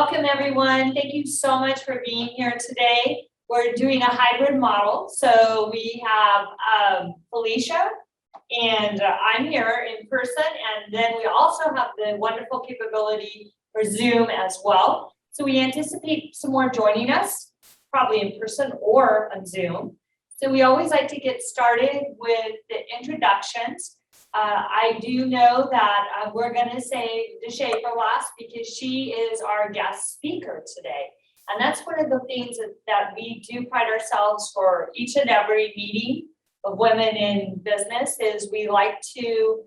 Welcome, everyone. Thank you so much for being here today. We're doing a hybrid model. So we have Felicia, and I'm here in person. And then we also have the wonderful capability for Zoom as well. So we anticipate some more joining us, probably in person or on Zoom. So we always like to get started with the introductions. I do know that we're going to say Deshay for last because she is our guest speaker today. And that's one of the things that we do pride ourselves for each and every meeting of women in business is we like to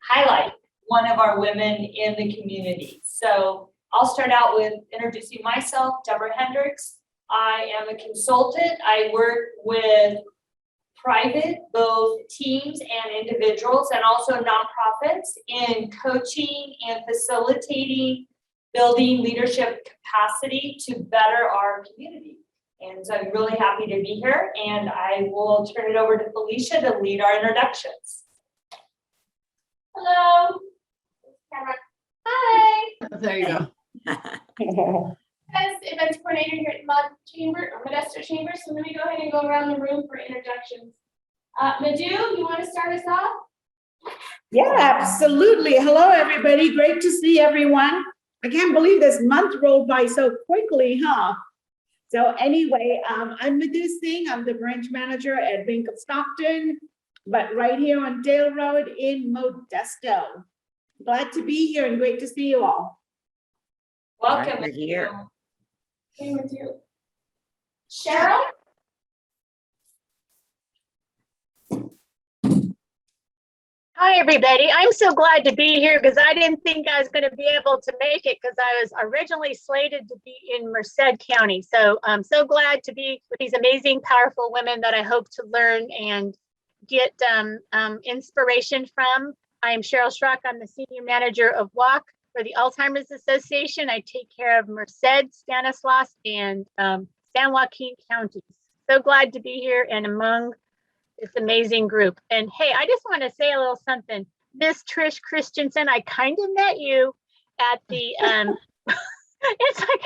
highlight one of our women in the community. So I'll start out with introducing myself, Deborah Hendricks. I am a consultant. I work with private, both teams and individuals, and also nonprofits in coaching and facilitating, building leadership capacity to better our community. And so I'm really happy to be here, and I will turn it over to Felicia to lead our introductions. Hello. Hi. There you go. As events coordinator here at Modesto Chamber, so let me go ahead and go around the room for introductions. Madhu, you want to start us off? Yeah, absolutely. Hello, everybody. Great to see everyone. I can't believe this month rolled by so quickly, huh? So anyway, I'm Madhu Singh. I'm the branch manager at Bank of Stockton, but right here on Dale Road in Modesto. Glad to be here and great to see you all. Welcome. Right, we're here. Okay, Madhu. Cheryl? Hi, everybody. I'm so glad to be here because I didn't think I was going to be able to make it because I was originally slated to be in Merced County. So I'm so glad to be with these amazing, powerful women that I hope to learn and get inspiration from. I am Cheryl Schrock. I'm the senior manager of WALK for the Alzheimer's Association. I take care of Merced, Stanislaus, and San Joaquin counties. So glad to be here and among this amazing group. And hey, I just want to say a little something. Miss Trish Christensen, I kind of met you at the, it's like,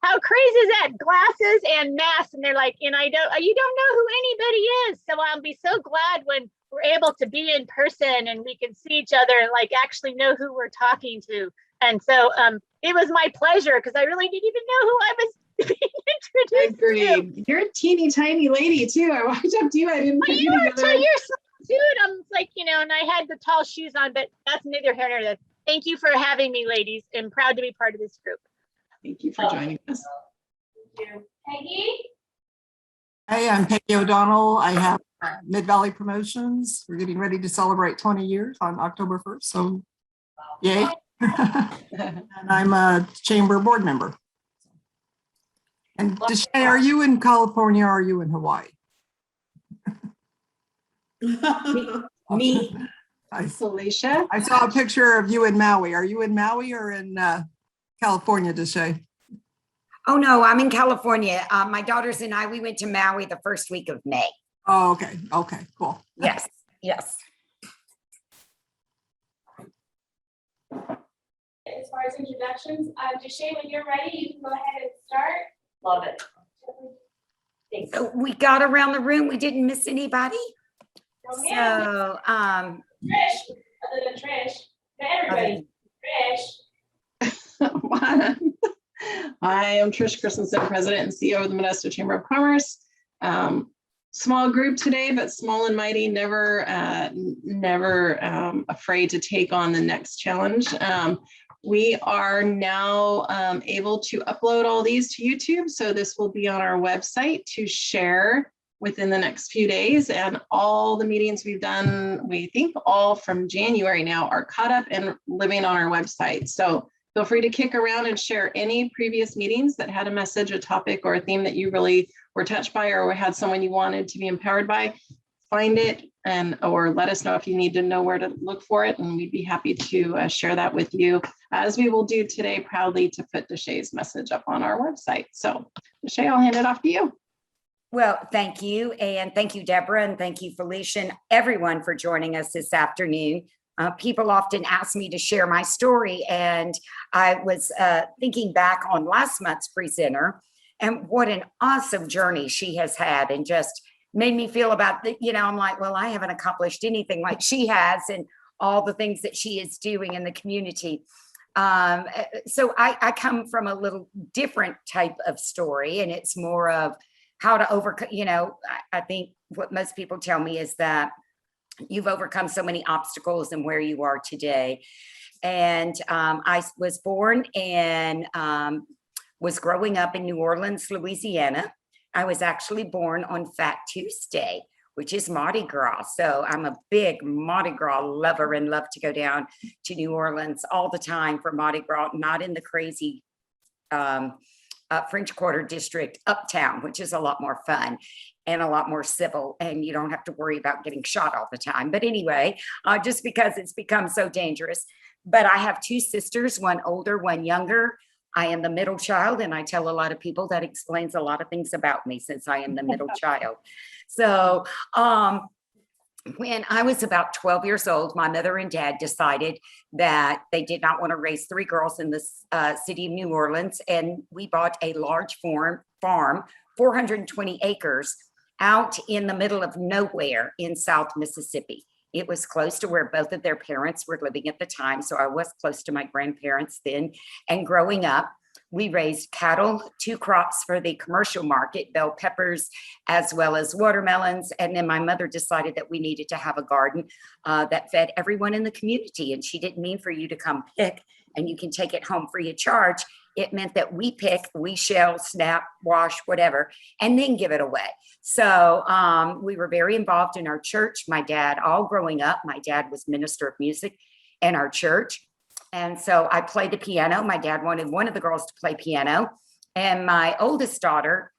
how crazy is that? Glasses and masks. And they're like, and you don't know who anybody is. So I'll be so glad when we're able to be in person and we can see each other and like actually know who we're talking to. And so it was my pleasure because I really didn't even know who I was being introduced to. You're a teeny tiny lady too. I walked up to you. I didn't put you together. You're so cute. I'm like, and I had the tall shoes on, but that's neither here nor there. Thank you for having me, ladies. I'm proud to be part of this group. Thank you for joining us. Thank you. Peggy? Hey, I'm Peggy O'Donnell. I have Mid-Valley Promotions. We're getting ready to celebrate 20 years on October 1st, so yay. And I'm a chamber board member. And Deshay, are you in California or are you in Hawaii? Me. Felicia? I saw a picture of you in Maui. Are you in Maui or in California, Deshay? Oh, no, I'm in California. My daughters and I, we went to Maui the first week of May. Oh, okay. Okay, cool. Yes, yes. As far as introductions, Deshay, when you're ready, you can go ahead and start. Love it. Thanks. So we got around the room. We didn't miss anybody. Go ahead. So, Trish, other than Trish, everybody. Trish. I am Trish Christensen, President and CEO of the Modesto Chamber of Commerce. Small group today, but small and mighty, never afraid to take on the next challenge. We are now able to upload all these to YouTube. So this will be on our website to share within the next few days. And all the meetings we've done, we think all from January now, are caught up and living on our website. So feel free to kick around and share any previous meetings that had a message, a topic, or a theme that you really were touched by or had someone you wanted to be empowered by. Find it or let us know if you need to know where to look for it, and we'd be happy to share that with you, as we will do today proudly to put Deshay's message up on our website. So Deshay, I'll hand it off to you. well, thank you. And thank you, Deborah, and thank you, Felicia, and everyone for joining us this afternoon. people often ask me to share my story, and I was thinking back on last month's presenter and what an awesome journey she has had, and just made me feel about the, I'm like, well, I haven't accomplished anything like she has, and all the things that she is doing in the community. So I come from a little different type of story, and it's more of how to overcome, I think what most people tell me is that you've overcome so many obstacles and where you are today. And I was born and was growing up in New Orleans, Louisiana. I was actually born on Fat Tuesday, which is Mardi Gras. So I'm a big Mardi Gras lover and love to go down to New Orleans all the time for Mardi Gras, not in the crazy French Quarter district uptown, which is a lot more fun and a lot more civil, and you don't have to worry about getting shot all the time. But anyway, just because it's become so dangerous. But I have two sisters, one older, one younger. I am the middle child, and I tell a lot of people that explains a lot of things about me, since I am the middle child. So when I was about 12 years old, my mother and dad decided that they did not want to raise three girls in the city of New Orleans. And we bought a large farm, 420 acres, out in the middle of nowhere in South Mississippi. It was close to where both of their parents were living at the time. So I was close to my grandparents then. And growing up, we raised cattle, 2 crops for the commercial market, bell peppers, as well as watermelons. And then my mother decided that we needed to have a garden that fed everyone in the community. And she didn't mean for you to come pick and you can take it home free of charge. It meant that we pick, we shell, snap, wash, whatever, and then give it away. So we were very involved in our church. My dad, all growing up, my dad was minister of music in our church. And so I played the piano. My dad wanted one of the girls to play piano. And my older sister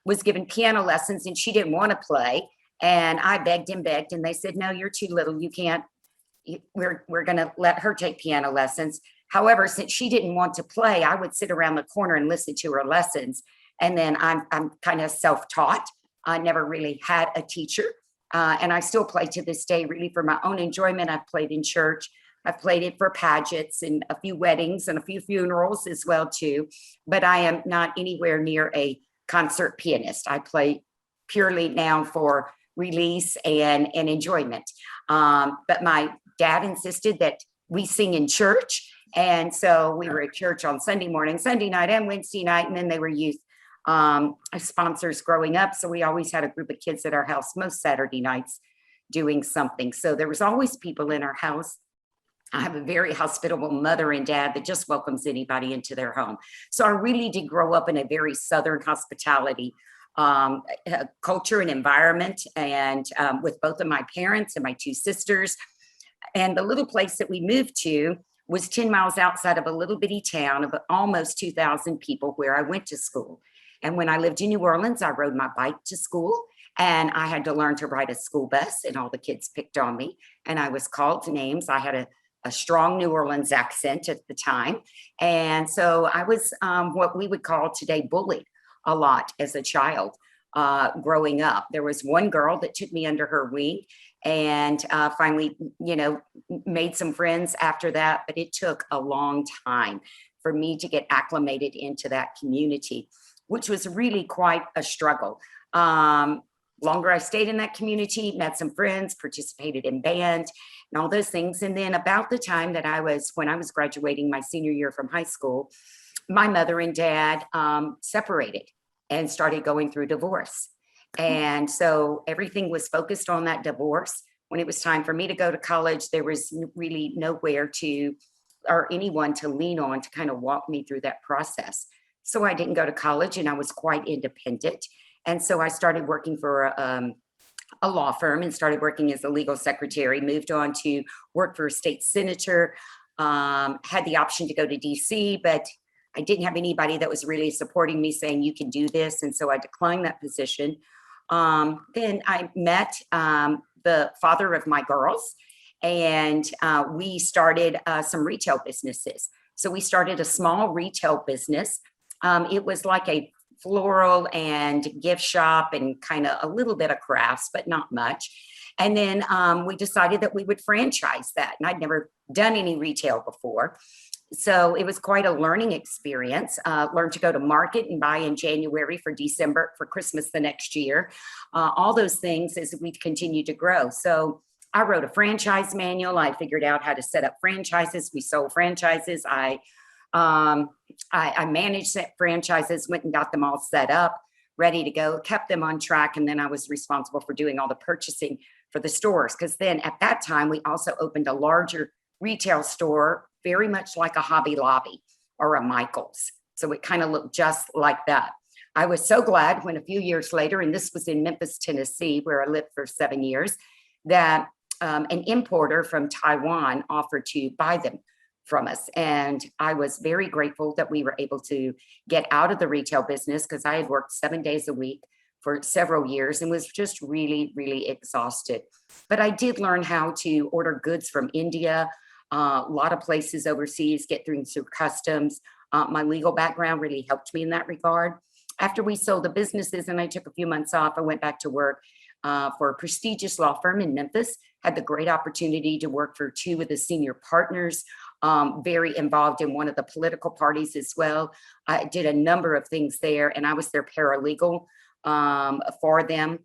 was given piano lessons and she didn't want to play. And I begged, and they said, no, you're too little. You can't, we're going to let her take piano lessons. However, since she didn't want to play, I would sit around the corner and listen to her lessons. And then I'm kind of self-taught. I never really had a teacher. And I still play to this day, really for my own enjoyment. I've played in church. I've played it for pageants and a few weddings and a few funerals as well too. But I am not anywhere near a concert pianist. I play purely now for release and enjoyment. But my dad insisted that we sing in church. And so we were at church on Sunday morning, Sunday night and Wednesday night. And then they were youth sponsors growing up. So we always had a group of kids at our house most Saturday nights doing something. So there was always people in our house. I have a very hospitable mother and dad that just welcomes anybody into their home. So I really did grow up in a very Southern hospitality culture and environment, and with both of my parents and my 2 sisters. And the little place that we moved to was 10 miles outside of a little bitty town of almost 2,000 people where I went to school. And when I lived in New Orleans, I rode my bike to school, and I had to learn to ride a school bus, and all the kids picked on me and I was called names. I had a strong New Orleans accent at the time. And so I was what we would call today bullied a lot as a child growing up. There was one girl that took me under her wing and finally, made some friends after that, but it took a long time for me to get acclimated into that community, which was really quite a struggle. Longer I stayed in that community, met some friends, participated in band and all those things. And then about the time that when I was graduating my senior year from high school, my mother and dad separated and started going through divorce. And so everything was focused on that divorce. When it was time for me to go to college, there was really nowhere or anyone to lean on to kind of walk me through that process. So I didn't go to college and I was quite independent. And so I started working for a law firm and started working as a legal secretary, moved on to work for a state senator, had the option to go to DC, but I didn't have anybody that was really supporting me saying, you can do this. And so I declined that position. Then I met the father of my girls, and we started some retail businesses. So we started a small retail business. It was like a floral and gift shop and kind of a little bit of crafts, but not much. And then we decided that we would franchise that. And I'd never done any retail before. So it was quite a learning experience. Learned to go to market and buy in January for December, for Christmas the next year. All those things as we continue to grow. So I wrote a franchise manual. I figured out how to set up franchises. We sold franchises. I managed franchises, went and got them all set up, ready to go, kept them on track. And then I was responsible for doing all the purchasing for the stores. Because then at that time, we also opened a larger retail store, very much like a Hobby Lobby or a Michael's. So it kind of looked just like that. I was so glad when a few years later, and this was in Memphis, Tennessee, where I lived for 7 years, that an importer from Taiwan offered to buy them from us. And I was very grateful that we were able to get out of the retail business because I had worked 7 days a week for several years and was just really, really exhausted. But I did learn how to order goods from India, a lot of places overseas, get through customs. My legal background really helped me in that regard. After we sold the businesses and I took a few months off, I went back to work for a prestigious law firm in Memphis, had the great opportunity to work for 2 of the senior partners, very involved in one of the political parties as well. I did a number of things there and I was their paralegal for them.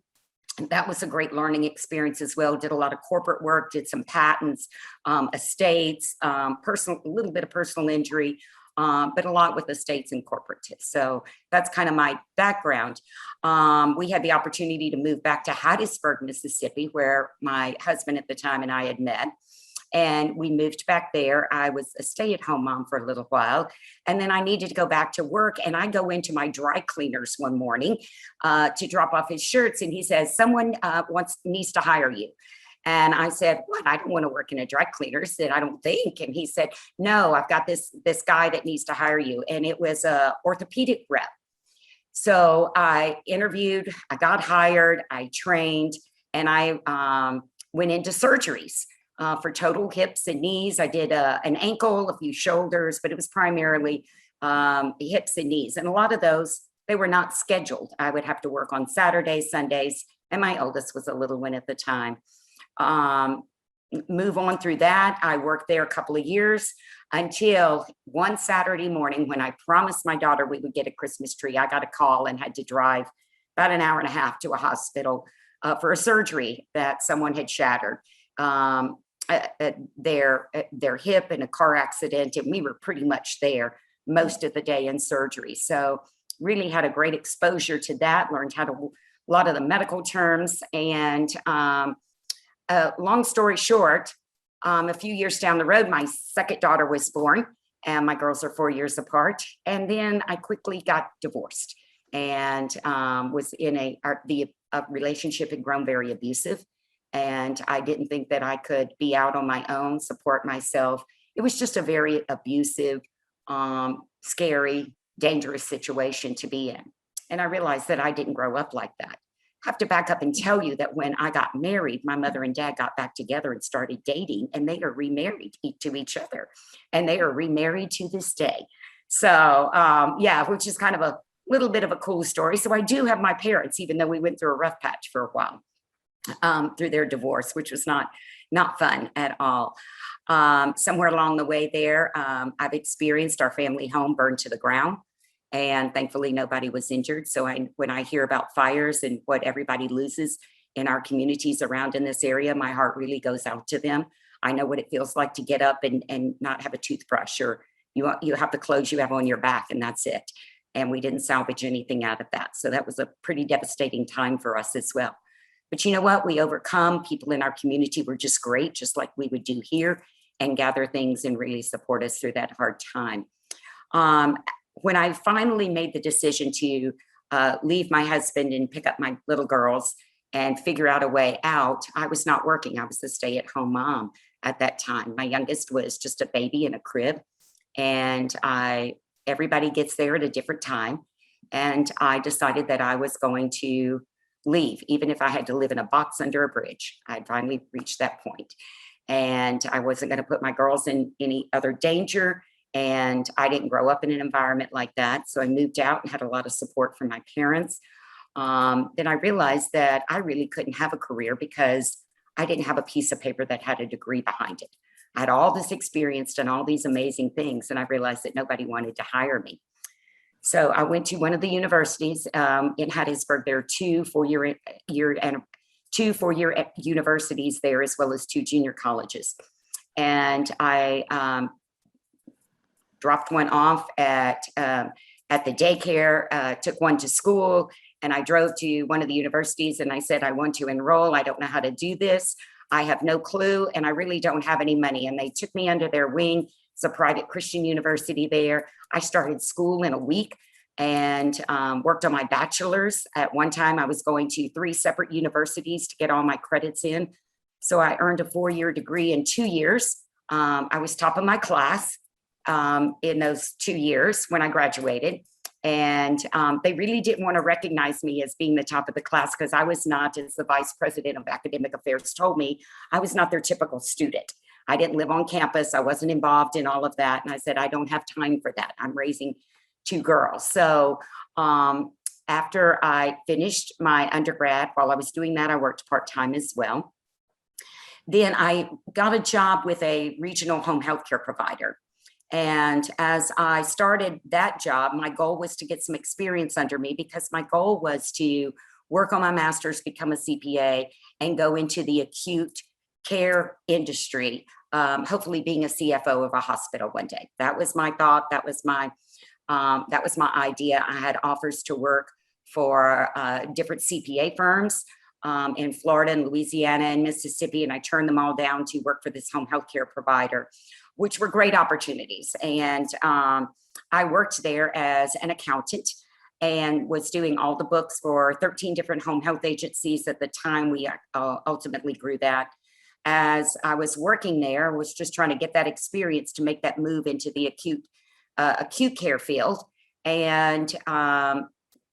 And that was a great learning experience as well. Did a lot of corporate work, did some patents, estates, a little bit of personal injury, but a lot with estates and corporate. So that's kind of my background. We had the opportunity to move back to Hattiesburg, Mississippi, where my husband at the time and I had met. And we moved back there. I was a stay-at-home mom for a little while. And then I needed to go back to work. And I go into my dry cleaners one morning to drop off his shirts. And he says, someone needs to hire you. And I said, what? I don't want to work in a dry cleaner. Said, I don't think. And he said, no, I've got this guy that needs to hire you. And it was a orthopedic rep. So I interviewed, I got hired, I trained, and I went into surgeries. For total hips and knees. I did an ankle, a few shoulders, but it was primarily hips and knees. And a lot of those, they were not scheduled. I would have to work on Saturdays, Sundays, and my oldest was a little one at the time. Move on through that. I worked there a couple of years until one Saturday morning when I promised my daughter we would get a Christmas tree. I got a call and had to drive about an hour and a half to a hospital for a surgery that someone had shattered. Their hip in a car accident, and we were pretty much there most of the day in surgery. So really had a great exposure to that, learned how to a lot of the medical terms. And long story short, a few years down the road, my second daughter was born, and my girls are 4 years apart. And then I quickly got divorced and was in a relationship had grown very abusive. And I didn't think that I could be out on my own, support myself. It was just a very abusive, scary, dangerous situation to be in. And I realized that I didn't grow up like that. I have to back up and tell you that when I got married, my mother and dad got back together and started dating, and they are remarried to each other. And they are remarried to this day. So yeah, which is kind of a little bit of a cool story. So I do have my parents, even though we went through a rough patch for a while. Through their divorce, which was not fun at all. Somewhere along the way there, I've experienced our family home burned to the ground, and thankfully nobody was injured. So when I hear about fires and what everybody loses in our communities around in this area, my heart really goes out to them. I know what it feels like to get up and not have a toothbrush, or you have the clothes you have on your back and that's it. And we didn't salvage anything out of that. So that was a pretty devastating time for us as well. But you know what? We overcome. People in our community were just great, just like we would do here, and gather things and really support us through that hard time. When I finally made the decision to leave my husband and pick up my little girls and figure out a way out, I was not working. I was a stay-at-home mom at that time. My youngest was just a baby in a crib, and everybody gets there at a different time. And I decided that I was going to leave, even if I had to live in a box under a bridge. I'd finally reached that point. And I wasn't going to put my girls in any other danger. And I didn't grow up in an environment like that. So I moved out and had a lot of support from my parents. Then I realized that I really couldn't have a career because I didn't have a piece of paper that had a degree behind it. I had all this experience and all these amazing things, and I realized that nobody wanted to hire me. So I went to one of the universities in Hattiesburg. There are two four-year universities there, as well as 2 junior colleges. And I dropped one off at the daycare, took one to school, and I drove to one of the universities and I said, I want to enroll. I don't know how to do this. I have no clue, and I really don't have any money. And they took me under their wing. It's a private Christian university there. I started school in a week and worked on my bachelor's. At one time, I was going to 3 separate universities to get all my credits in. So I earned a 4-year degree in 2 years. I was top of my class in those 2 years when I graduated. And they really didn't want to recognize me as being the top of the class because I was not, as the vice president of academic affairs told me, I was not their typical student. I didn't live on campus. I wasn't involved in all of that. And I said, I don't have time for that. I'm raising 2 girls. So after I finished my undergrad, while I was doing that, I worked part-time as well. Then I got a job with a regional home health care provider. And as I started that job, my goal was to get some experience under me because my goal was to work on my master's, become a CPA, and go into the acute care industry, hopefully being a CFO of a hospital one day. That was my thought. That was my idea. I had offers to work for different CPA firms in Florida and Louisiana and Mississippi, and I turned them all down to work for this home health care provider, which were great opportunities. And I worked there as an accountant and was doing all the books for 13 different home health agencies. At the time, we ultimately grew that. As I was working there, I was just trying to get that experience to make that move into the acute care field. And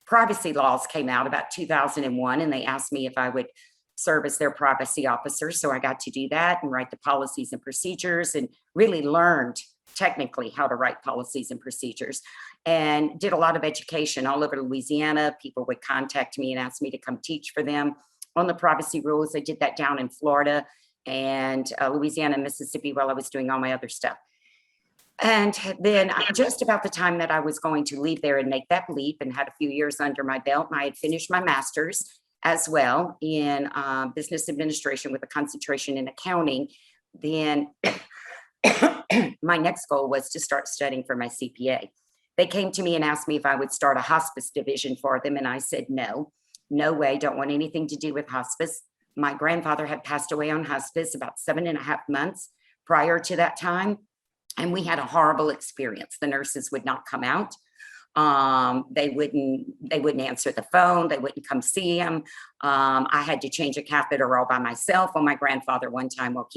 privacy laws came out about 2001, and they asked me if I would serve as their privacy officer. So I got to do that and write the policies and procedures and really learned technically how to write policies and procedures and did a lot of education all over Louisiana. People would contact me and ask me to come teach for them on the privacy rules. I did that down in Florida and Louisiana and Mississippi while I was doing all my other stuff. And then just about the time that I was going to leave there and make that leap and had a few years under my belt, and I had finished my master's as well in business administration with a concentration in accounting, then my next goal was to start studying for my CPA. They came to me and asked me if I would start a hospice division for them. And I said, no way, don't want anything to do with hospice. My grandfather had passed away on hospice about 7.5 months prior to that time. And we had a horrible experience. The nurses would not come out. They wouldn't answer the phone. They wouldn't come see him. I had to change a catheter all by myself on my grandfather one time while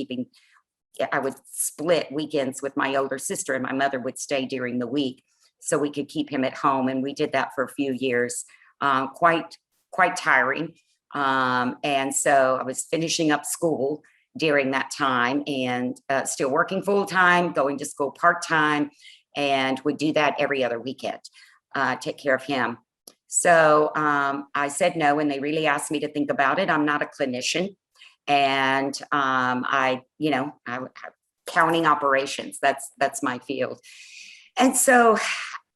I would split weekends with my older sister, and my mother would stay during the week so we could keep him at home. And we did that for a few years, quite tiring. And so I was finishing up school during that time and still working full time, going to school part time, and would do that every other weekend, take care of him. So I said no, and they really asked me to think about it. I'm not a clinician, and counting operations, that's my field. And so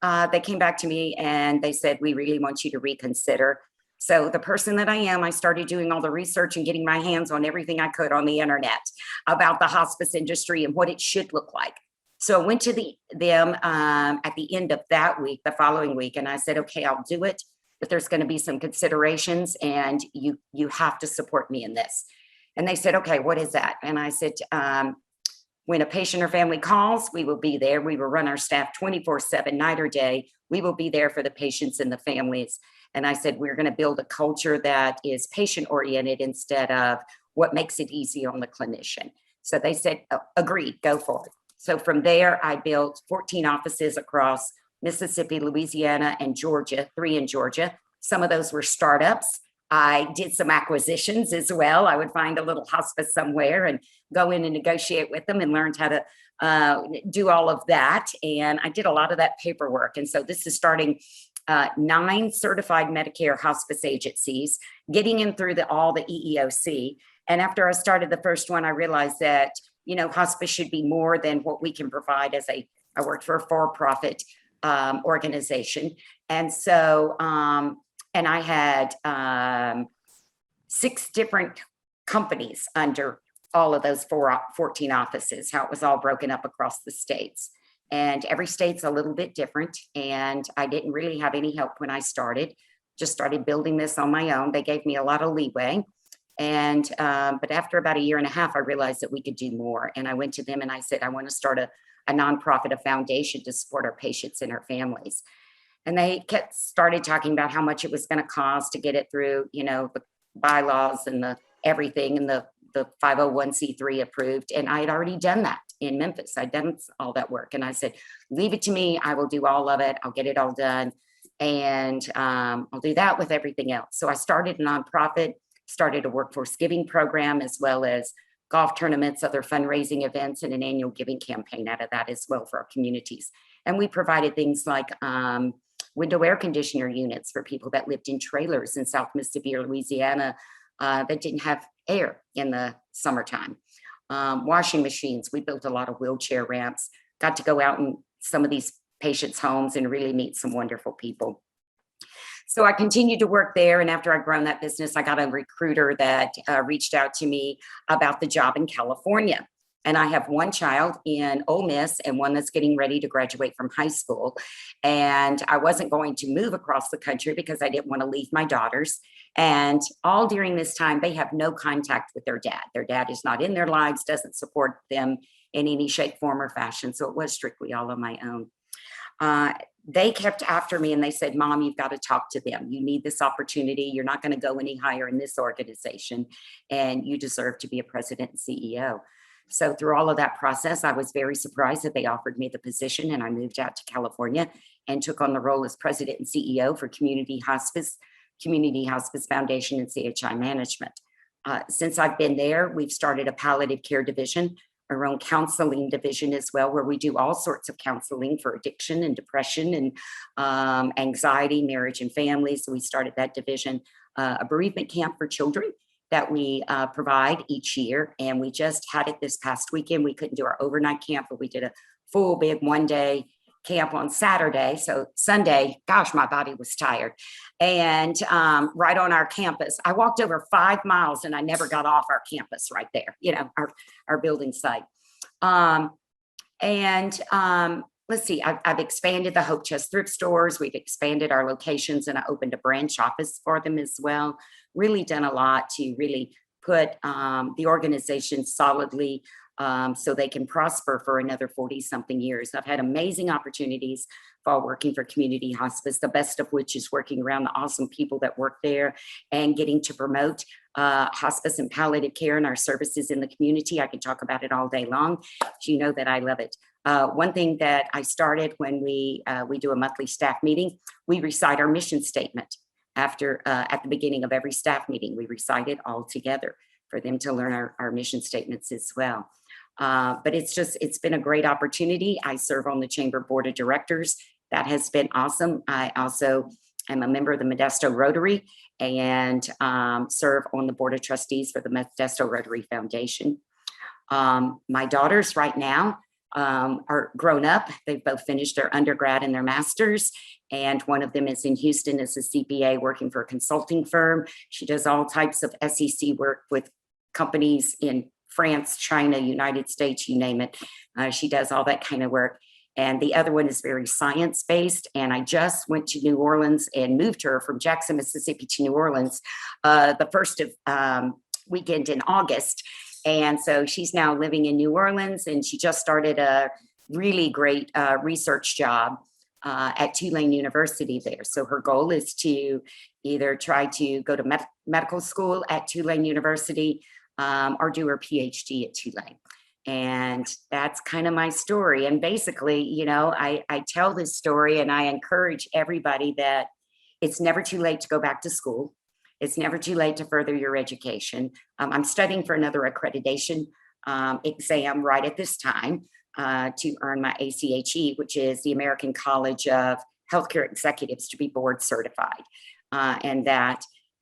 they came back to me and they said, we really want you to reconsider. So the person that I am, I started doing all the research and getting my hands on everything I could on the internet about the hospice industry and what it should look like. So I went to them at the end of that week, the following week, and I said, okay, I'll do it, but there's going to be some considerations and you have to support me in this. And they said, okay, what is that? And I said, when a patient or family calls, we will be there. We will run our staff 24/7, night or day. We will be there for the patients and the families. And I said, we're going to build a culture that is patient-oriented instead of what makes it easy on the clinician. So they said, oh, agreed, go for it. So from there, I built 14 offices across Mississippi, Louisiana, and Georgia, 3 in Georgia. Some of those were startups. I did some acquisitions as well. I would find a little hospice somewhere and go in and negotiate with them and learned how to do all of that. And I did a lot of that paperwork. And so this is starting 9 certified Medicare hospice agencies, getting in through all the EEOC. And after I started the first one, I realized that, hospice should be more than what we can provide I worked for a for-profit organization. And so, and I had 6 different companies under all of those 14 offices, how it was all broken up across the states. And every state's a little bit different. And I didn't really have any help when I started, just started building this on my own. They gave me a lot of leeway. And, but after about 1.5 years, I realized that we could do more. And I went to them and I said, I want to start a nonprofit, a foundation to support our patients and our families. And they started talking about how much it was going to cost to get it through, the bylaws and the everything and the 501c3 approved. And I had already done that in Memphis. I'd done all that work. And I said, leave it to me. I will do all of it. I'll get it all done. And I'll do that with everything else. So I started a nonprofit, started a workforce giving program, as well as golf tournaments, other fundraising events, and an annual giving campaign out of that as well for our communities. And we provided things like window air conditioner units for people that lived in trailers in South Mississippi or Louisiana that didn't have air in the summertime. Washing machines, we built a lot of wheelchair ramps, got to go out in some of these patients' homes and really meet some wonderful people. So I continued to work there. And after I'd grown that business, I got a recruiter that reached out to me about the job in California. And I have one child in Ole Miss and one that's getting ready to graduate from high school. And I wasn't going to move across the country because I didn't want to leave my daughters. And all during this time, they have no contact with their dad. Their dad is not in their lives, doesn't support them in any shape, form, or fashion. So it was strictly all on my own. They kept after me and they said, Mom, you've got to talk to them. You need this opportunity. You're not going to go any higher in this organization, and you deserve to be a president and CEO. So through all of that process, I was very surprised that they offered me the position, and I moved out to California and took on the role as president and CEO for Community Hospice Foundation and CHI Management. Since I've been there, we've started a palliative care division, our own counseling division as well, where we do all sorts of counseling for addiction and depression and anxiety, marriage and family. So we started that division, a bereavement camp for children that we provide each year. And we just had it this past weekend. We couldn't do our overnight camp, but we did a full big 1-day camp on Saturday. So Sunday, gosh, my body was tired. And right on our campus, I walked over 5 miles and I never got off our campus right there, our building site. Let's see, I've expanded the Hope Chest thrift stores. We've expanded our locations and I opened a branch office for them as well. Really done a lot to really put the organization solidly so they can prosper for another 40-something years. I've had amazing opportunities while working for Community Hospice, the best of which is working around the awesome people that work there and getting to promote hospice and palliative care and our services in the community. I could talk about it all day long. You know that I love it. One thing that I started when we do a monthly staff meeting, we recite our mission statement. At the beginning of every staff meeting, we recite it all together for them to learn our mission statements as well. But it's been a great opportunity. I serve on the Chamber Board of Directors. That has been awesome. I also am a member of the Modesto Rotary and serve on the Board of Trustees for the Modesto Rotary Foundation. My daughters right now are grown up. They've both finished their undergrad and their master's. And one of them is in Houston as a CPA working for a consulting firm. She does all types of SEC work with companies in France, China, United States, you name it. She does all that kind of work. And the other one is very science-based. And I just went to New Orleans and moved her from Jackson, Mississippi to New Orleans the first of weekend in August. And so she's now living in New Orleans, and she just started a really great research job at Tulane University there. So her goal is to either try to go to medical school at Tulane University or do her PhD at Tulane. And that's kind of my story. And basically, I tell this story and I encourage everybody that it's never too late to go back to school. It's never too late to further your education. I'm studying for another accreditation exam right at this time to earn my ACHE, which is the American College of Healthcare Executives, to be board certified. And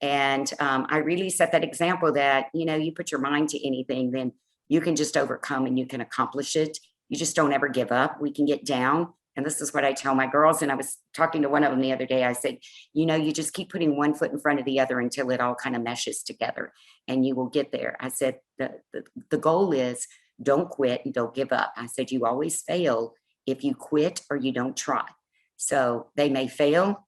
And I really set that example that, you know, you put your mind to anything, then you can just overcome and you can accomplish it. You just don't ever give up. We can get down. And this is what I tell my girls. And I was talking to one of them the other day. I said, you know, you just keep putting one foot in front of the other until it all kind of meshes together and you will get there. I said, the goal is don't quit and don't give up. I said, you always fail if you quit or you don't try. So they may fail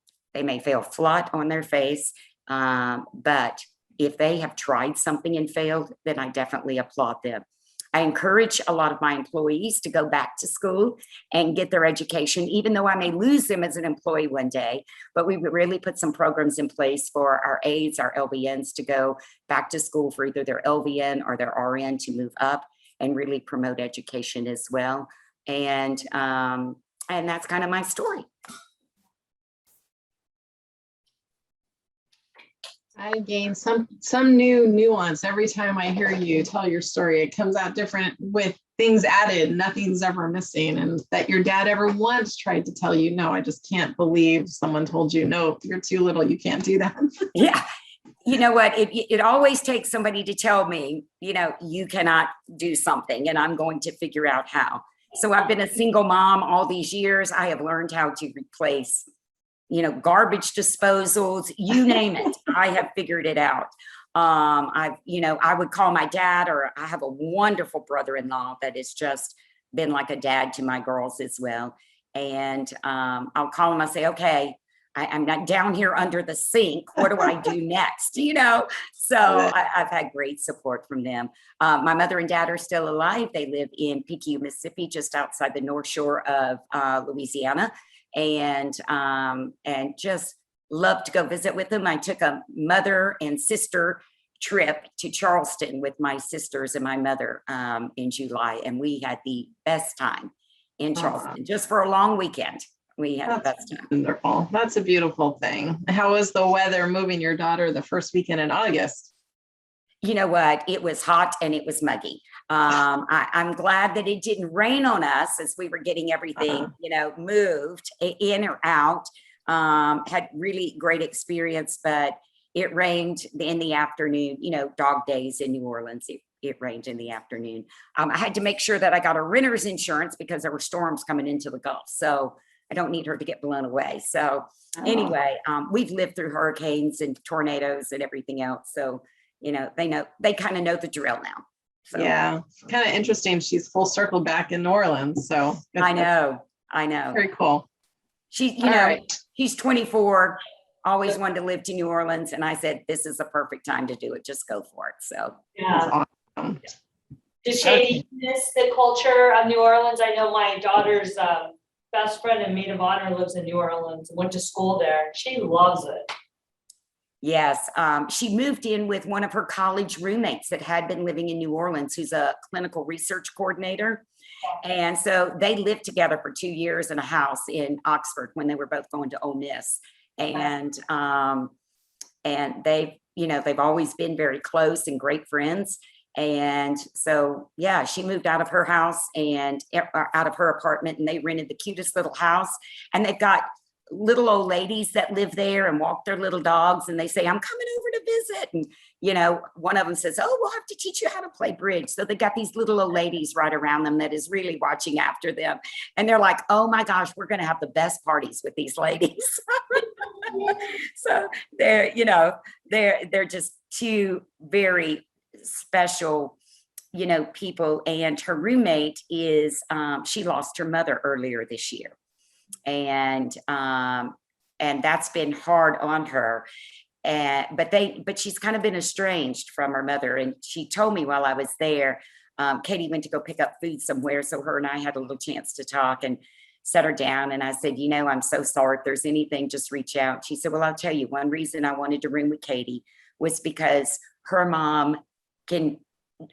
flat on their face. But if they have tried something and failed, then I definitely applaud them. I encourage a lot of my employees to go back to school and get their education, even though I may lose them as an employee one day. But we really put some programs in place for our aides, our LVNs to go back to school for either their LVN or their RN to move up and really promote education as well. And that's kind of my story. I gain some new nuance every time I hear you tell your story. It comes out different with things added, nothing's ever missing. And that your dad ever once tried to tell you, no, I just can't believe someone told you, no, you're too little, you can't do that. Yeah. You know what? It always takes somebody to tell me, you know, you cannot do something and I'm going to figure out how. So I've been a single mom all these years. I have learned how to replace, you know, garbage disposals, you name it. I have figured it out. I would call my dad, or I have a wonderful brother-in-law that has just been like a dad to my girls as well. And I'll call him, I say, okay, I'm not down here under the sink. What do I do next? You know, so I've had great support from them. My mother and dad are still alive. They live in Peggy, Mississippi, just outside the North Shore of Louisiana. And just love to go visit with them. I took a mother and sister trip to Charleston with my sisters and my mother in July, and we had the best time in Charleston, just for a long weekend. We had the best time. Wonderful. That's a beautiful thing. How was the weather moving your daughter the first weekend in August? You know what? It was hot and it was muggy. I'm glad that it didn't rain on us as we were getting everything, you know, moved in or out. Had really great experience, but it rained in the afternoon, you know, dog days in New Orleans. It rained in the afternoon. I had to make sure that I got a renter's insurance because there were storms coming into the Gulf. So I don't need her to get blown away. So anyway, we've lived through hurricanes and tornadoes and everything else. So you know, they kind of know the drill now. So. Yeah, kind of interesting. She's full circle back in New Orleans. So I know. Very cool. He's 24, always wanted to live to New Orleans. And I said, this is the perfect time to do it. Just go for it. So Yeah. Does Shady miss the culture of New Orleans? I know my daughter's best friend and maid of honor lives in New Orleans, went to school there. She loves it. Yes, she moved in with one of her college roommates that had been living in New Orleans, who's a clinical research coordinator. And so they lived together for 2 years in a house in Oxford when they were both going to Ole Miss. And they've always been very close and great friends. And so, yeah, she moved out of her house and out of her apartment, and they rented the cutest little house. And they've got little old ladies that live there and walk their little dogs, and they say, I'm coming over to visit. And, you know, one of them says, oh, we'll have to teach you how to play bridge. So they got these little old ladies right around them that is really watching after them. And they're like, oh my gosh, we're going to have the best parties with these ladies. So they're just two very special, you know, people. And her roommate is, she lost her mother earlier this year. And that's been hard on her. But she's kind of been estranged from her mother. And she told me while I was there, Katie went to go pick up food somewhere. So her and I had a little chance to talk and set her down. And I said, you know, I'm so sorry. If there's anything, just reach out. She said, well, I'll tell you, one reason I wanted to room with Katie was because her mom can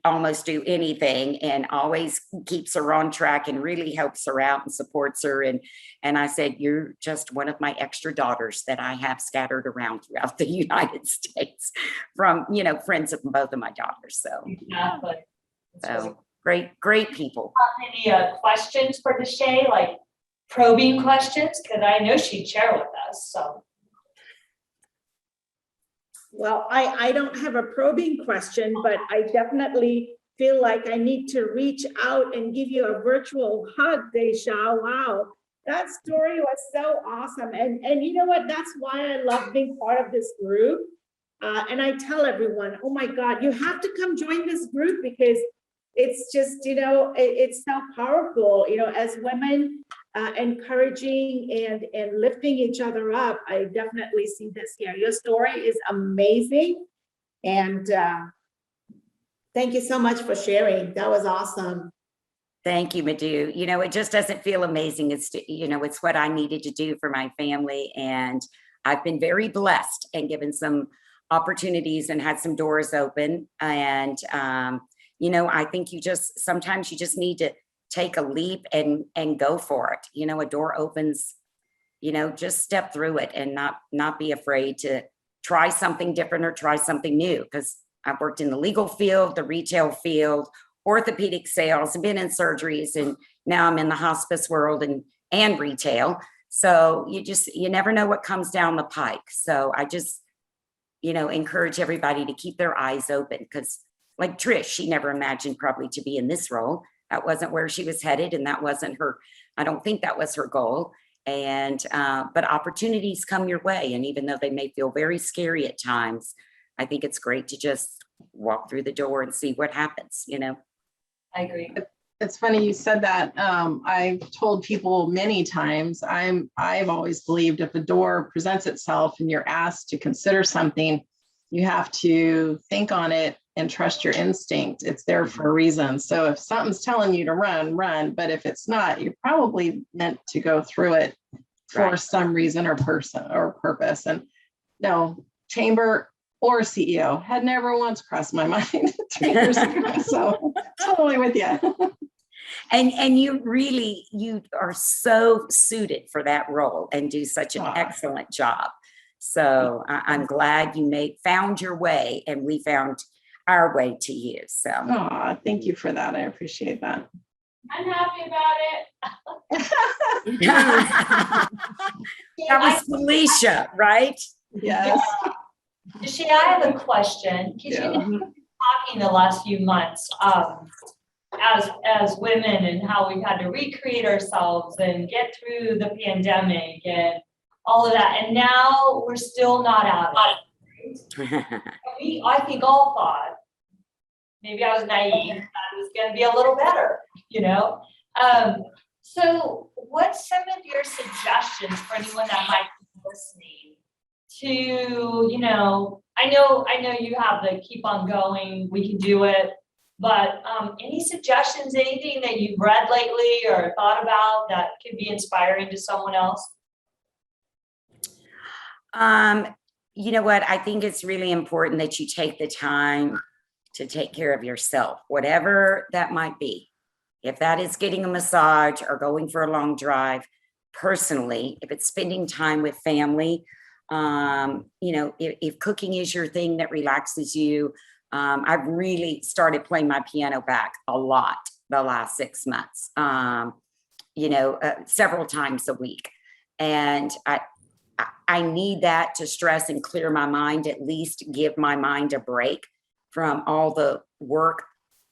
almost do anything and always keeps her on track and really helps her out and supports her. And I said, you're just one of my extra daughters that I have scattered around throughout the United States from, you know, friends of both of my daughters. So, Exactly. So great people. Any questions for Deshay, like probing questions? Because I know she'd share with us. So Well, I don't have a probing question, but I definitely feel like I need to reach out and give you a virtual hug, Deisha. Wow, that story was so awesome. And you know what? That's why I love being part of this group. And I tell everyone, oh my God, you have to come join this group because it's just, it's so powerful, as women, encouraging and lifting each other up. I definitely see this here. Your story is amazing. And thank you so much for sharing. That was awesome. Thank you, Madhu. It just doesn't feel amazing. It's what I needed to do for my family. And I've been very blessed and given some opportunities and had some doors open. And, I think sometimes you just need to take a leap and go for it. A door opens, just step through it and not be afraid to try something different or try something new. Because I've worked in the legal field, the retail field, orthopedic sales, been in surgeries, and now I'm in the hospice world and retail. So you never know what comes down the pike. So I just, encourage everybody to keep their eyes open, because like Trish, she never imagined probably to be in this role. That wasn't where she was headed, and that wasn't I don't think that was her goal. And, but opportunities come your way. And even though they may feel very scary at times, I think it's great to just walk through the door and see what happens, I agree. It's funny you said that. I've told people many times, I've always believed if a door presents itself and you're asked to consider something, you have to think on it and trust your instinct. It's there for a reason. So if something's telling you to run, but if it's not, you're probably meant to go through it for some reason or person or purpose. And no, chamber or CEO had never once crossed my mind 3 years ago. So totally with you. And you are so suited for that role and do such an excellent job. So I'm glad you found your way, and we found our way to you. So thank you for that. I appreciate that. I'm happy about it. that was Felicia, right? Yes. She, I have a question. Because you've been talking the last few months as women and how we've had to recreate ourselves and get through the pandemic and all of that. And now we're still not out of it. I think all thought, maybe I was naive, that it was going to be a little better, So what's some of your suggestions for anyone that might be listening to, I know you have the keep on going, we can do it, but any suggestions, anything that you've read lately or thought about that could be inspiring to someone else? You know what? I think it's really important that you take the time to take care of yourself, whatever that might be. If that is getting a massage or going for a long drive, personally, if it's spending time with family, if cooking is your thing that relaxes you, I've really started playing my piano back a lot the last 6 months, several times a week. And I need that to stress and clear my mind, at least give my mind a break from all the work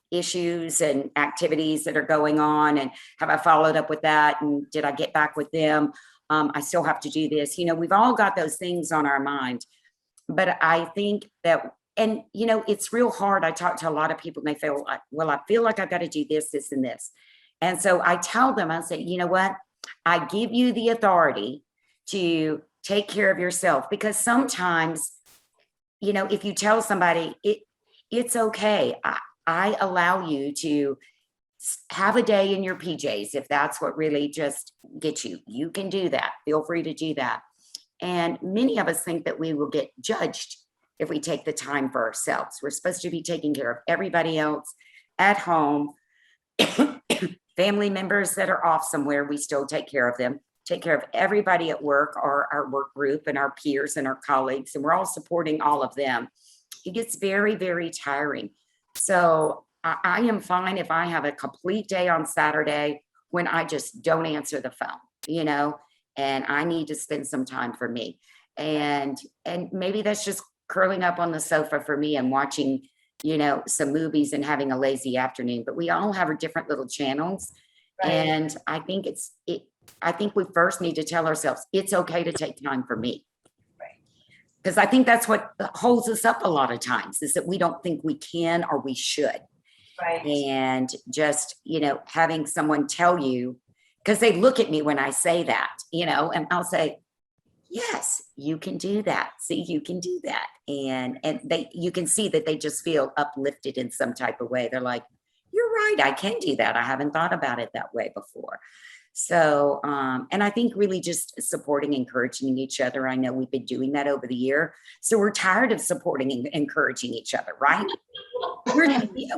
issues and activities that are going on. And have I followed up with that? And did I get back with them? I still have to do this. We've all got those things on our mind. But I think that, and it's real hard. I talk to a lot of people and they feel like, well, I feel like I've got to do this, this, and this. And so I tell them, I say, you know what? I give you the authority to take care of yourself, because sometimes, if you tell somebody it's okay, I allow you to have a day in your PJs. If that's what really just gets you, you can do that. Feel free to do that. And many of us think that we will get judged if we take the time for ourselves. We're supposed to be taking care of everybody else at home. Family members that are off somewhere, we still take care of them. Take care of everybody at work, or our work group and our peers and our colleagues, and we're all supporting all of them. It gets very, very tiring. So I am fine if I have a complete day on Saturday when I just don't answer the phone, and I need to spend some time for me. And maybe that's just curling up on the sofa for me and watching, you know, some movies and having a lazy afternoon, but we all have our different little channels. Right. And I think I think we first need to tell ourselves, it's okay to take time for me. Because I think that's what holds us up a lot of times, is that we don't think we can or we should. Right. And just, you know, having someone tell you, because they look at me when I say that, you know, and I'll say, yes, you can do that. See, you can do that. And you can see that they just feel uplifted in some type of way. They're like, you're right, I can do that. I haven't thought about it that way before. So, and I think really just supporting, encouraging each other. I know we've been doing that over the year. So we're tired of supporting and encouraging each other, right?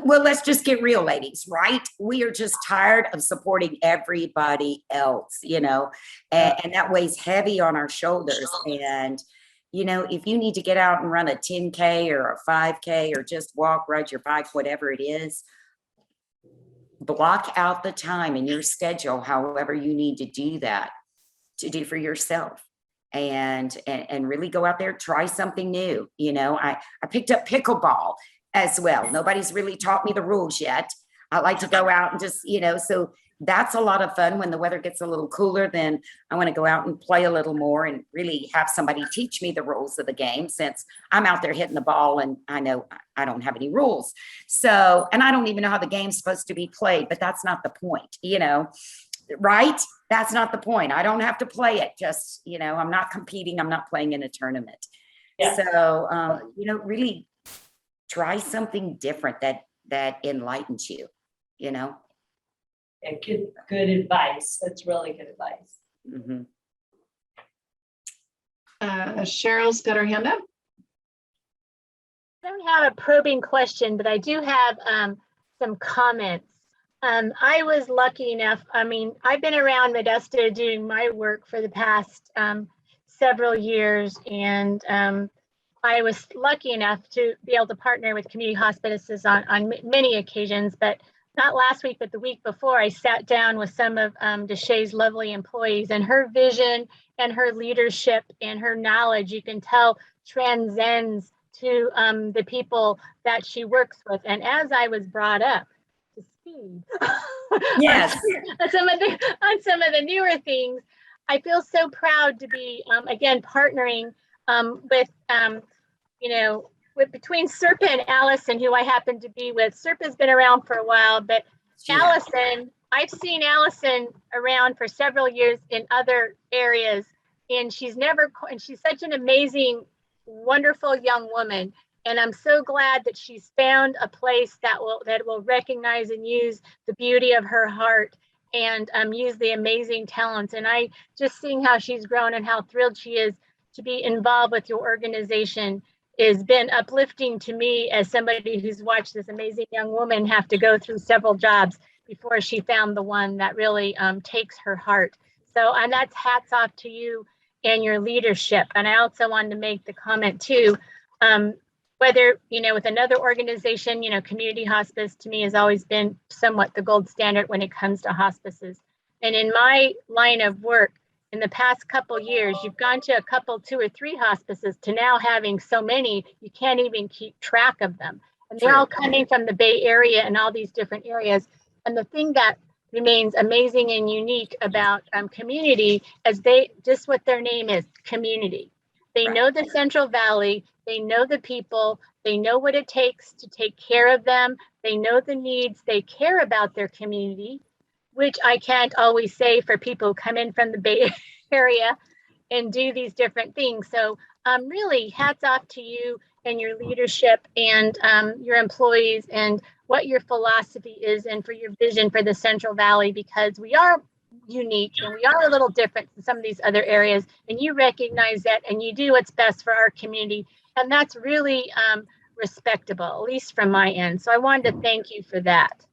Well, let's just get real, ladies, right? We are just tired of supporting everybody else, you know, and that weighs heavy on our shoulders. And, you know, if you need to get out and run a 10K or a 5K or just walk, ride your bike, whatever it is, block out the time in your schedule, however you need to do that, to do for yourself, and really go out there, try something new. You know, I picked up pickleball as well. Nobody's really taught me the rules yet. I like to go out and just, you know, so that's a lot of fun. When the weather gets a little cooler, then I want to go out and play a little more and really have somebody teach me the rules of the game, since I'm out there hitting the ball and I know I don't have any rules. So, and I don't even know how the game's supposed to be played, but that's not the point, you know, right? That's not the point. I don't have to play it. Just, you know, I'm not competing. I'm not playing in a tournament. Yeah. So, you know, really try something different that enlightens you, you know? Good advice. That's really good advice. Mhm. Cheryl's got her hand up. I don't have a probing question, but I do have some comments. I was lucky enough, I mean, I've been around Modesto doing my work for the past several years, and I was lucky enough to be able to partner with community hospices on many occasions, but not last week, but the week before, I sat down with some of Deshay's lovely employees, and her vision and her leadership and her knowledge, you can tell, transcends to the people that she works with. And as I was brought up to speed Yes. on some of the newer things, I feel so proud to be again partnering with you know, between Serpa and Allison, who I happen to be with. Serpa's been around for a while, but Yeah. Allison, I've seen Allison around for several years in other areas, and she's such an amazing, wonderful young woman. And I'm so glad that she's found a place that will recognize and use the beauty of her heart and use the amazing talents. And I just seeing how she's grown and how thrilled she is to be involved with your organization has been uplifting to me as somebody who's watched this amazing young woman have to go through several jobs before she found the one that really takes her heart. So, and that's hats off to you and your leadership. And I also wanted to make the comment too, whether, you know, with another organization, you know, community hospice to me has always been somewhat the gold standard when it comes to hospices. And in my line of work, in the past couple years, you've gone to a couple, 2 or 3 hospices to now having so many, you can't even keep track of them. And they're all coming from the Bay Area and all these different areas. And the thing that remains amazing and unique about community is just what their name is, community. They know the Central Valley, they know the people, they know what it takes to take care of them, they know the needs, they care about their community, which I can't always say for people who come in from the Bay Area and do these different things. So really hats off to you and your leadership and your employees and what your philosophy is and for your vision for the Central Valley, because we are unique and we are a little different than some of these other areas, and you recognize that and you do what's best for our community. And that's really respectable, at least from my end. So I wanted to thank you for that.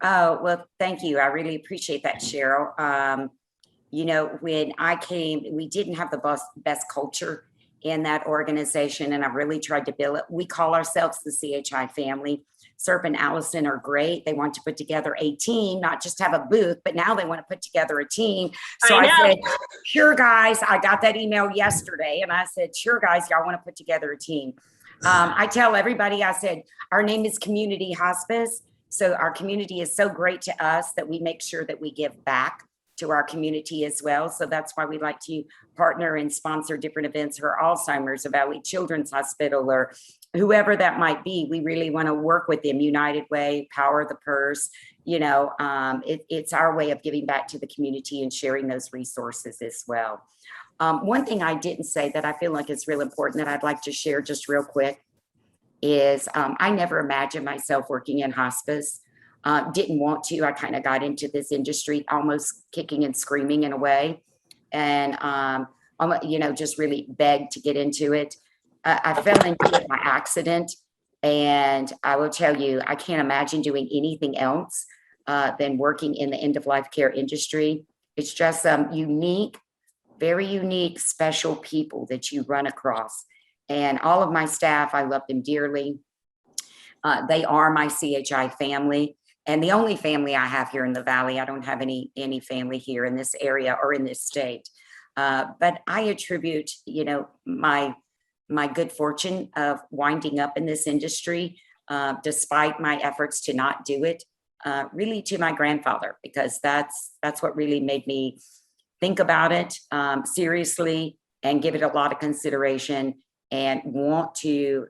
Oh, well, thank you. I really appreciate that, Cheryl. You know, when I came, we didn't have the best culture in that organization, and I really tried to build it. We call ourselves the CHI family. Serp and Allison are great. They want to put together a team, not just have a booth, but now they want to put together a team. So I said, sure, guys, I got that email yesterday and I said, sure, guys, y'all want to put together a team. I tell everybody, I said, our name is Community Hospice. So our community is so great to us that we make sure that we give back to our community as well. So that's why we like to partner and sponsor different events for Alzheimer's, Valley Children's Hospital, or whoever that might be. We really want to work with them. United Way, Power the Purse, it's our way of giving back to the community and sharing those resources as well. One thing I didn't say that I feel like is real important that I'd like to share just real quick is I never imagined myself working in hospice. Didn't want to. I kind of got into this industry almost kicking and screaming in a way. And, just really begged to get into it. I fell into it by accident. And I will tell you, I can't imagine doing anything else than working in the end-of-life care industry. It's just some unique, very unique, special people that you run across. And all of my staff, I love them dearly. They are my CHI family. And the only family I have here in the Valley. I don't have any family here in this area or in this state. But I attribute, my good fortune of winding up in this industry, despite my efforts to not do it, really to my grandfather, because that's what really made me think about it seriously and give it a lot of consideration and want to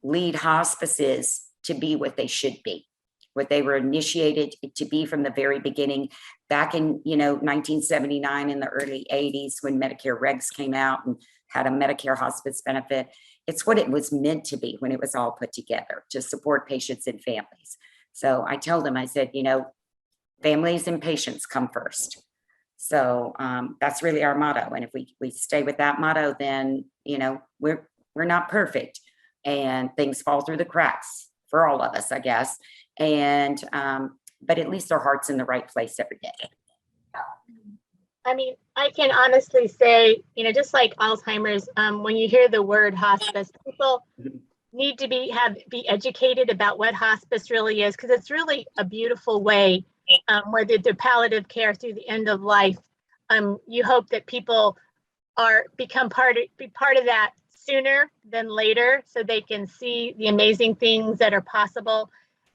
lead hospices to be what they should be, what they were initiated to be from the very beginning, back in 1979 in the early 80s when Medicare regs came out and had a Medicare hospice benefit. It's what it was meant to be when it was all put together, to support patients and families. So I tell them, I said, families and patients come first. So that's really our motto. And if we stay with that motto, then we're not perfect and things fall through the cracks for all of us, I guess. And but at least our heart's in the right place every day. I mean, I can honestly say, just like Alzheimer's, when you hear the word hospice, people need to be educated about what hospice really is, because it's really a beautiful way where they do palliative care through the end of life. You hope that people be part of that sooner than later, so they can see the amazing things that are possible.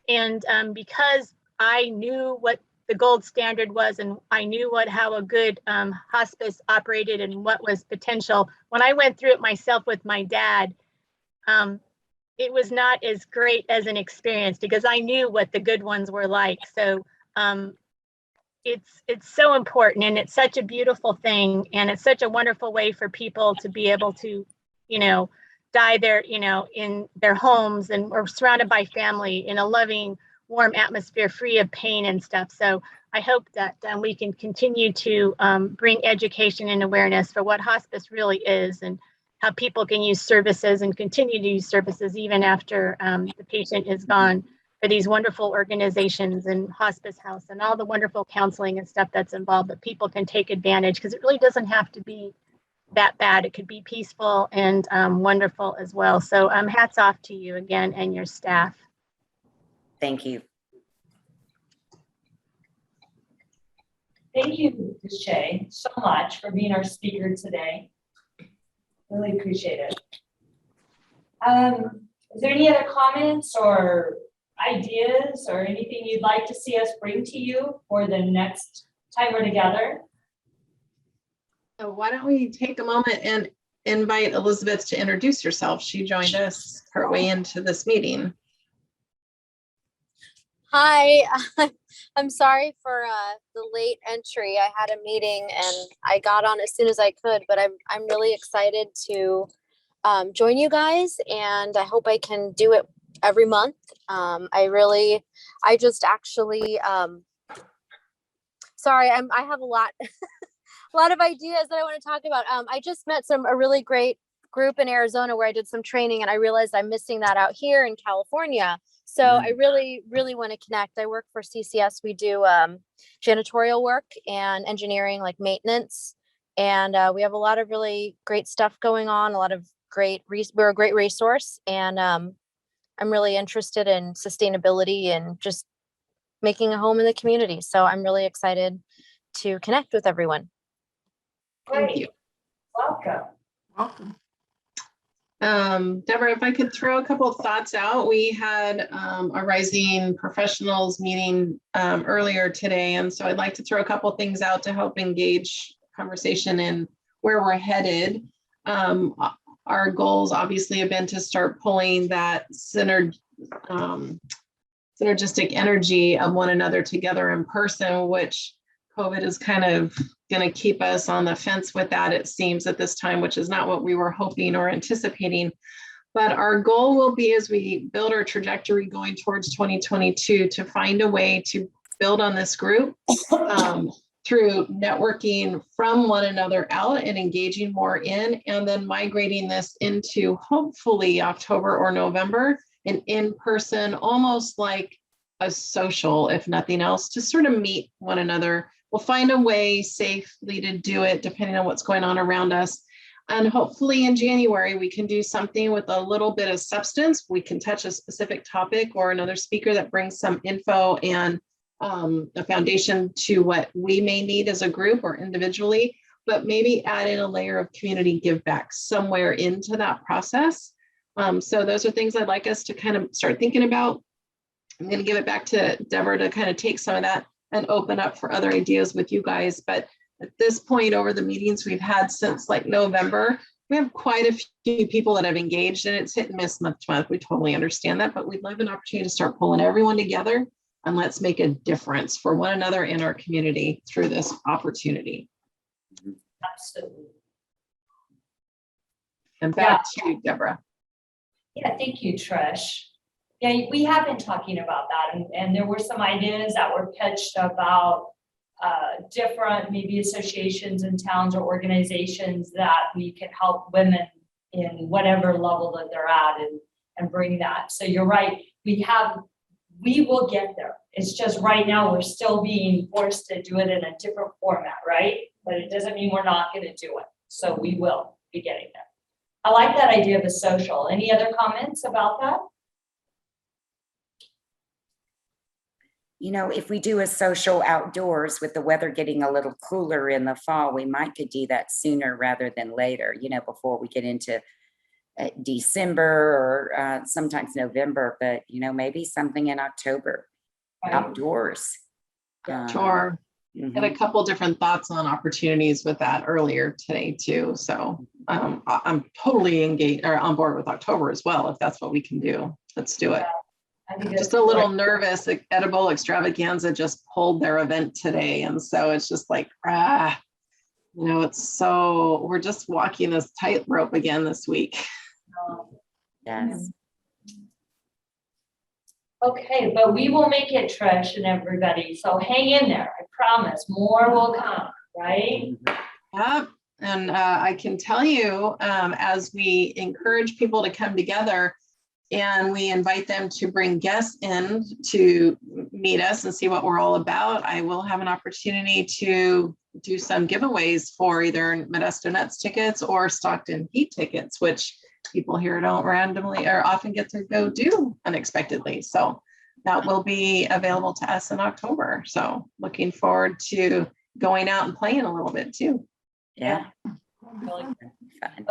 And because I knew what the gold standard was, and I knew how a good hospice operated and what was potential, when I went through it myself with my dad, it was not as great as an experience because I knew what the good ones were like. So it's so important, and it's such a beautiful thing, and it's such a wonderful way for people to be able to, die there, in their homes and or surrounded by family in a loving, warm atmosphere, free of pain and stuff. So I hope that we can continue to bring education and awareness for what hospice really is and how people can use services and continue to use services even after the patient is gone, for these wonderful organizations and hospice house and all the wonderful counseling and stuff that's involved, that people can take advantage, because it really doesn't have to be that bad. It could be peaceful and wonderful as well. So hats off to you again and your staff. Thank you. Thank you, Shay, so much for being our speaker today. Really appreciate it. Is there any other comments or ideas or anything you'd like to see us bring to you for the next time we're together? So why don't we take a moment and invite Elizabeth to introduce herself. She joined us partway into this meeting. Hi, I'm sorry for the late entry. I had a meeting and I got on as soon as I could, but I'm really excited to join you guys, and I hope I can do it every month. I just actually, sorry, I have a lot of ideas that I want to talk about. I just met a really great group in Arizona where I did some training, and I realized I'm missing that out here in California. So I really, really want to connect. I work for CCS. We do janitorial work and engineering, like maintenance. And we have a lot of really great stuff going on, a lot of we're a great resource. And I'm really interested in sustainability and just making a home in the community. So I'm really excited to connect with everyone. Thank Great. you. Welcome. Welcome. Deborah, if I could throw a couple of thoughts out. We had a Rising Professionals meeting earlier today, and so I'd like to throw a couple of things out to help engage conversation in where we're headed. Our goals obviously have been to start pulling that synergistic energy of one another together in person, which COVID is kind of going to keep us on the fence with that, it seems, at this time, which is not what we were hoping or anticipating. But our goal will be, as we build our trajectory going towards 2022, to find a way to build on this group through networking from one another out and engaging more in, and then migrating this into hopefully October or November, an in-person, almost like a social, if nothing else, to sort of meet one another. We'll find a way safely to do it depending on what's going on around us. And hopefully in January, we can do something with a little bit of substance. We can touch a specific topic or another speaker that brings some info and a foundation to what we may need as a group or individually, but maybe add in a layer of community give back somewhere into that process. So those are things I'd like us to kind of start thinking about. I'm going to give it back to Deborah to kind of take some of that and open up for other ideas with you guys. But at this point, over the meetings we've had since like November, we have quite a few people that have engaged, and it's hit and miss month to month. We totally understand that, but we'd love an opportunity to start pulling everyone together and let's make a difference for one another in our community through this opportunity. Absolutely. And back to you, Deborah. Yeah, thank you, Trish. Yeah, we have been talking about that, and there were some ideas that were pitched about different maybe associations and towns or organizations that we can help women in whatever level that they're at and bring that. So you're right, we will get there. It's just right now we're still being forced to do it in a different format, right? But it doesn't mean we're not going to do it. So we will be getting there. I like that idea of a social. Any other comments about that? You know, if we do a social outdoors with the weather getting a little cooler in the fall, we might could do that sooner rather than later, you know, before we get into December or sometimes November, but, you know, maybe something in October outdoors. Sure. Mhm. Had a couple different thoughts on opportunities with that earlier today too. So I'm totally engaged or on board with October as well. If that's what we can do, let's do it. I think Just that's a little great. nervous. Edible Extravaganza just pulled their event today. And so it's just like, you know, we're just walking this tightrope again this week. Yes. Okay, but we will make it, Trish and everybody. So hang in there. I promise more will come, right? Yep. And I can tell you, as we encourage people to come together and we invite them to bring guests in to meet us and see what we're all about, I will have an opportunity to do some giveaways for either Modesto Nuts tickets or Stockton Heat tickets, which people here don't randomly or often get to go do unexpectedly. So that will be available to us in October. So looking forward to going out and playing a little bit too. Yeah. Really Fun. Okay.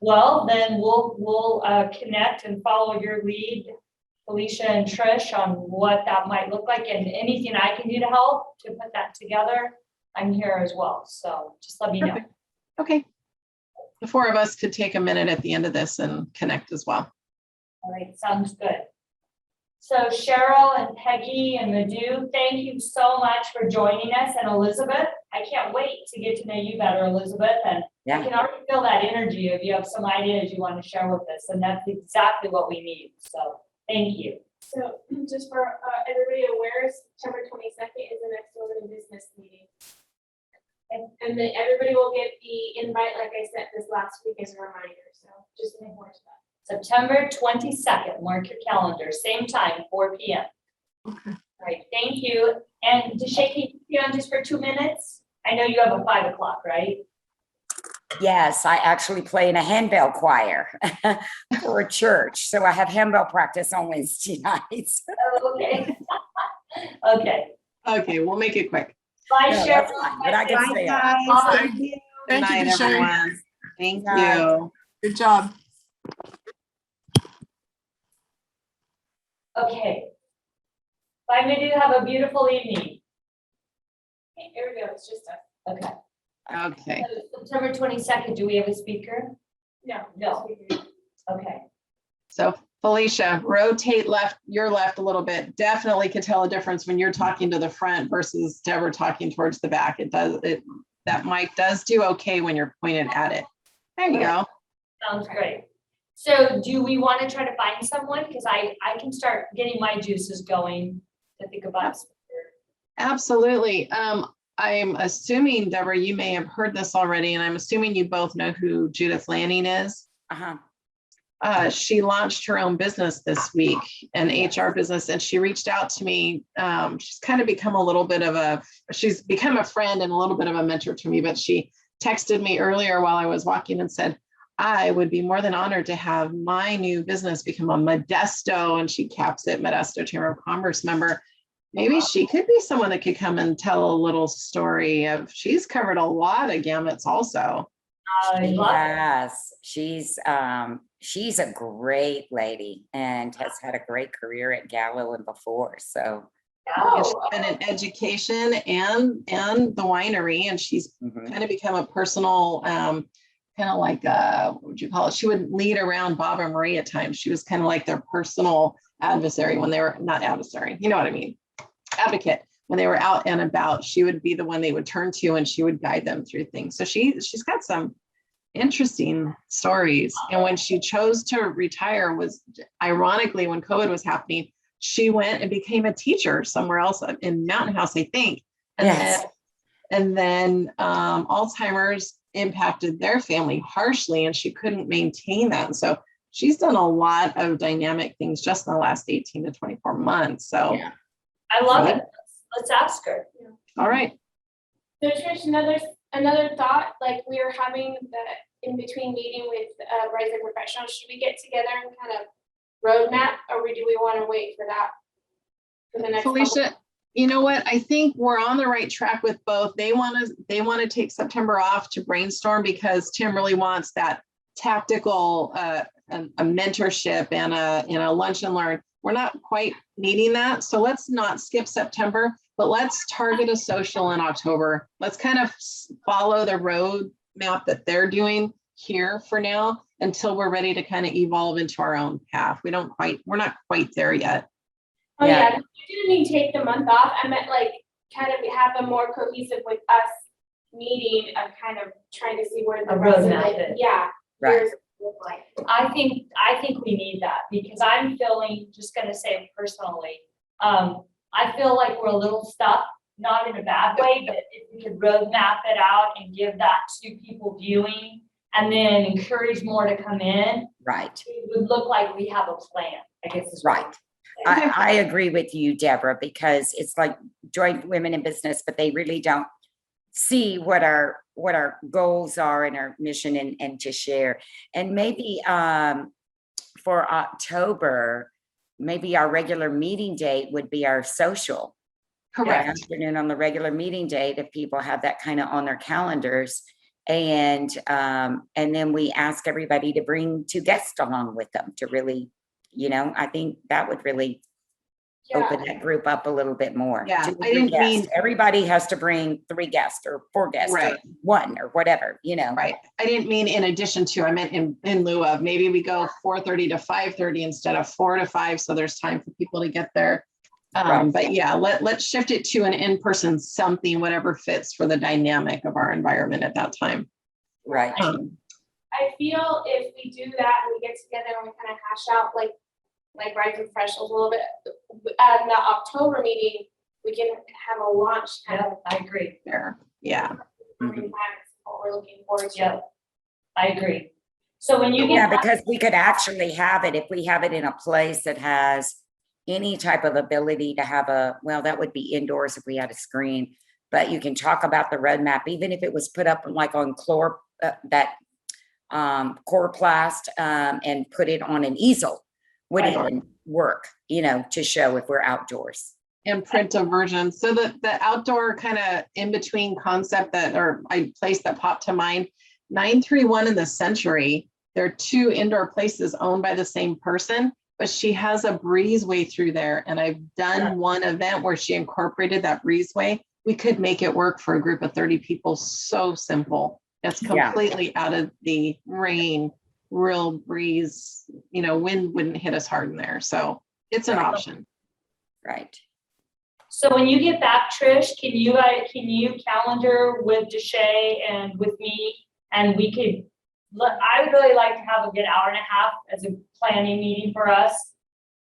Well, then we'll connect and follow your lead, Felicia and Trish, on what that might look like, and anything I can do to help to put that together, I'm here as well. So just let me know. Perfect. Okay. The four of us could take a minute at the end of this and connect as well. All right, sounds good. So Cheryl and Peggy and Madhu, thank you so much for joining us. And Elizabeth, I can't wait to get to know you better, Elizabeth. And I can already feel that energy if you have some ideas you want to share with us. And that's exactly what we need. So thank you. So just for everybody aware, September 22nd is the next order of business meeting. And then everybody will get the invite, like I said, this last week as a reminder. So just looking forward to that. September 22nd, mark your calendar, same time, 4 p.m. Okay. All right, thank you. And to shake you on just for 2 minutes, I know you have a 5 o'clock, right? Yes, I actually play in a handbell choir for a church. So I have handbell practice on Wednesday nights. Okay. Okay. Okay, we'll make it quick. Bye, No, Cheryl. that's fine, but I can Bye, stay up. guys. Bye. Thank you. Good Thank you, night, Michelle. everyone. Thank Night. you. Good job. Okay. Bye, Madhu. Have a beautiful evening. Okay, here we go, it's just us. Okay. Okay. So September 22nd, do we have a speaker? No. No. Okay. So Felicia, rotate left, your left a little bit. Definitely can tell a difference when you're talking to the front versus Deborah talking towards the back. That mic does do okay when you're pointed at it. There you go. Sounds great. So do we want to try to find someone? Because I can start getting my juices going to think about. Absolutely. I'm assuming, Deborah, you may have heard this already, and I'm assuming you both know who Judith Lanning is. She launched her own business this week, an HR business, and she reached out to me. She's kind of become she's become a friend and a little bit of a mentor to me, but she texted me earlier while I was walking and said, I would be more than honored to have my new business become a Modesto, and she caps it, Modesto Chamber of Commerce member. Maybe she could be someone that could come and tell a little story of, she's covered a lot of gamuts also. Yes, she's a great lady and has had a great career at Gallo and before. So And she's been in education and the winery, and she's kind of become a personal, kind of like, what would you call it? She would lead around Bob and Marie at times. She was kind of like their personal adversary when they were, not adversary, you know what I mean? Advocate. When they were out and about, she would be the one they would turn to, and she would guide them through things. So she's got some interesting stories. And when she chose to retire was ironically when COVID was happening, she went and became a teacher somewhere else in Mountain House, I think. And then Alzheimer's impacted their family harshly, and she couldn't maintain that. And so she's done a lot of dynamic things just in the last 18 to 24 months. So yeah. I love it. Let's ask her. All right. So Trish, another thought, like we are having the in-between meeting with Rising Professionals, should we get together and kind of roadmap, or do we want to wait for that? For the next Felicia, you know what? I think we're on the right track with both. They want to take September off to brainstorm, because Tim really wants that tactical a mentorship and a lunch and learn. We're not quite needing that. So let's not skip September, but let's target a social in October. Let's kind of follow the road map that they're doing here for now until we're ready to kind of evolve into our own path. We're not quite there yet. Oh yeah, you didn't mean take the month off. I meant like kind of have a more cohesive with us meeting of kind of trying to see where the roadmap is. Yeah. Right. Look like. I think we need that, because I'm feeling, just gonna say personally, I feel like we're a little stuck, not in a bad way, but if we could roadmap it out and give that to people viewing and then encourage more to come in, Right. it would look like we have a plan, I guess is Right. I agree with you, Deborah, because it's like joint women in business, but they really don't see what our goals are and our mission and to share. And maybe for October, maybe our regular meeting date would be our social. Correct. Afternoon on the regular meeting date, if people have that kind of on their calendars. And then we ask everybody to bring 2 guests along with them to really, I think that would really open that group up a little bit more. Yeah, 2 or I 3 didn't guests. mean- Everybody has to bring 3 guests or 4 guests, Right. or 1 or whatever, Right. I didn't mean in addition to, I meant in lieu of. Maybe we go 4:30 to 5:30 instead of 4 to 5. So there's time for people to get there. Right. But yeah, let's shift it to an in-person something, whatever fits for the dynamic of our environment at that time. right? I feel if we do that and we get together and we kind of hash out like Rising Professionals a little bit, at the October meeting, we can have a launch kind of. I agree. There. Yeah. What we're looking forward to. Yeah, I agree. So when you Yeah, get, because we could actually have it, if we have it in a place that has any type of ability to have that would be indoors if we had a screen, but you can talk about the roadmap, even if it was put up like on coroplast and put it on an easel would even work, you know, to show if we're outdoors. And print a version. So the outdoor kind of in between concept place that popped to mind, 931 in the Century, there are 2 indoor places owned by the same person, but she has a breezeway through there. And I've done one event where she incorporated that breezeway. We could make it work for a group of 30 people. So simple. It's completely out of the rain, real breeze, you know, wind wouldn't hit us hard in there. So it's an option. Right. So when you get back, Trish, can you calendar with Deshay and with me? And we could, I would really like to have a good hour and a half as a planning meeting for us.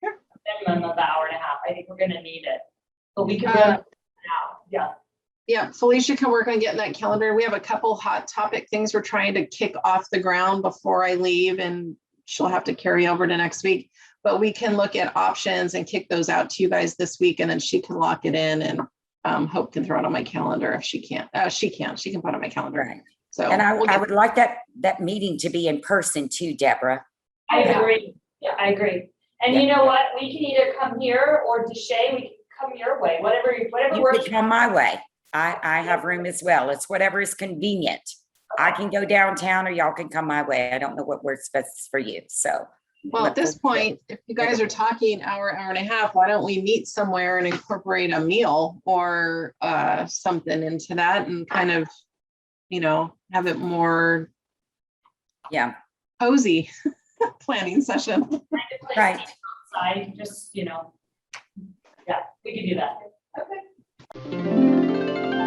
A minimum of an hour and a half. I think we're gonna need it. But we could go now. Yeah. Yeah, Felicia can work on getting that calendar. We have a couple hot topic things we're trying to kick off the ground before I leave, and she'll have to carry over to next week. But we can look at options and kick those out to you guys this week, and then she can lock it in, and Hope can throw it on my calendar if she can't. She can put it on my calendar. Right. So And I would like that meeting to be in person too, Deborah. I agree. Yeah, I agree. And you know what? We can either come here or Deshay, we can come your way, whatever You works. could come my way. I have room as well. It's whatever is convenient. I can go downtown or y'all can come my way. I don't know what works best for you. So. well, at this point, if you guys are talking hour and a half, why don't we meet somewhere and incorporate a meal or something into that and kind of, you know, have it more cozy planning session. Right. Outside, just, you know, yeah, we could do that. Okay.